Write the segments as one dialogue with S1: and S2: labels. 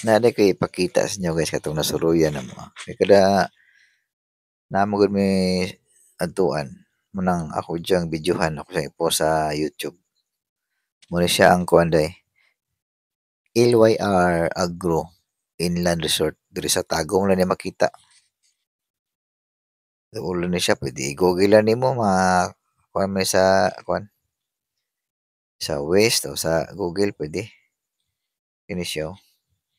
S1: Naalay ko ipakita sa inyo guys katong nasuluyan na mo. Kay kada namo gud mi adtuan munang ako diyang videohan ako sa ipost sa YouTube. Muna siya ang kuan day, LYR Agro Inland Resort diri sa Tagum lang ni makita. Ulo ni siya pwede i-google lang nimo kuan man sa kuan sa Waze o sa Google pwede. Kini siya.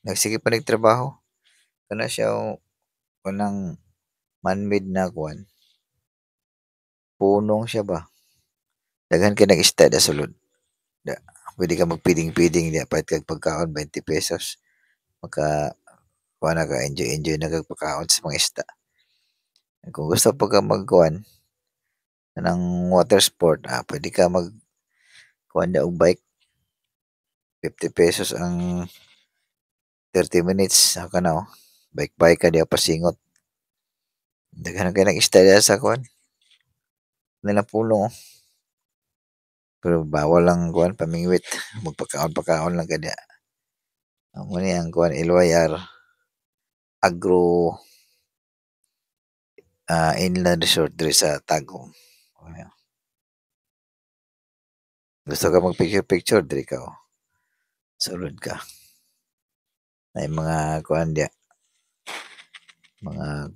S1: Nagsige pa nagtrabaho. Kana siya kanang man-made na kuan. Punong siya ba? Daghan kay nag-isda da sulod. Da, pwede ka magpiding-piding diya kahit kag pagkaon 20 pesos. Maka kuha na ka enjoy na kag pagkaon sa mga isda. Kung gusto pa ka magkuan ng water sport, pwede ka mag kuan da og bike. 50 pesos ang 30 minutes ka na bike ka diya pasingot. Daghan kay nag-isda diya sa kuan. Nila pulong pero bawal lang kuan pamingwit. Magpakaon-pakaon lang ka diya. Amo ni ang kuan LYR Agro Inland Resort diri sa Tagum. Ayan. Gusto ka mag-picture-picture diri ka sulod ka. Ay mga kuan diya, mga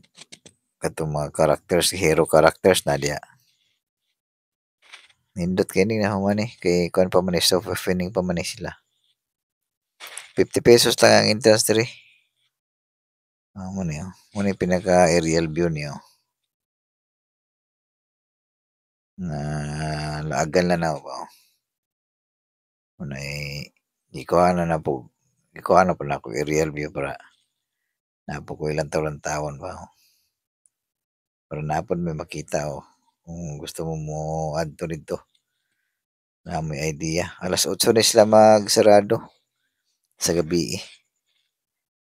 S1: katong mga characters, hero characters na diya. Nindot kini na human kay kuan pa man self-fulfilling pa man sila. 50 pesos lang ang entrance diri. Amo ni mo ni pinaka aerial view niyo. Na laagan lang na ba. Unay ikuha na po. Ikuha na po na ako aerial view para napo ko ilang taon ba. Para napon may makita kung gusto mo adto dito. Na may idea. Alas 8 na sila magsarado sa gabi.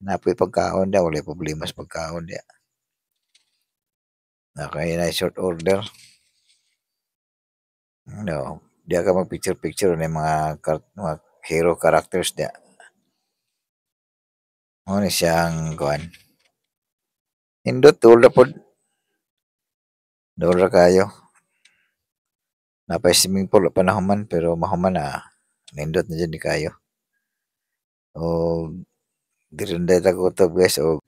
S1: Napoy pagkaon daw, wala problema sa pagkaon diya. Nakaya na short order. No, diya ka mag picture ng mga hero characters diya. Ano ni siyang kuan. Indot tulad po. Dora kayo. Napay swimming pool panahuman pero mahuman na nindot na dyan ni kayo. O direnday ta ko to guys o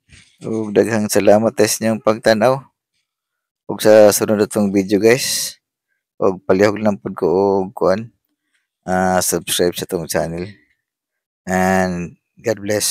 S1: daghang salamat sa inyong pagtanaw. Ug sa sunod atong video guys. Og palihog lang pud ko og kuan. Subscribe sa tong channel. And God bless.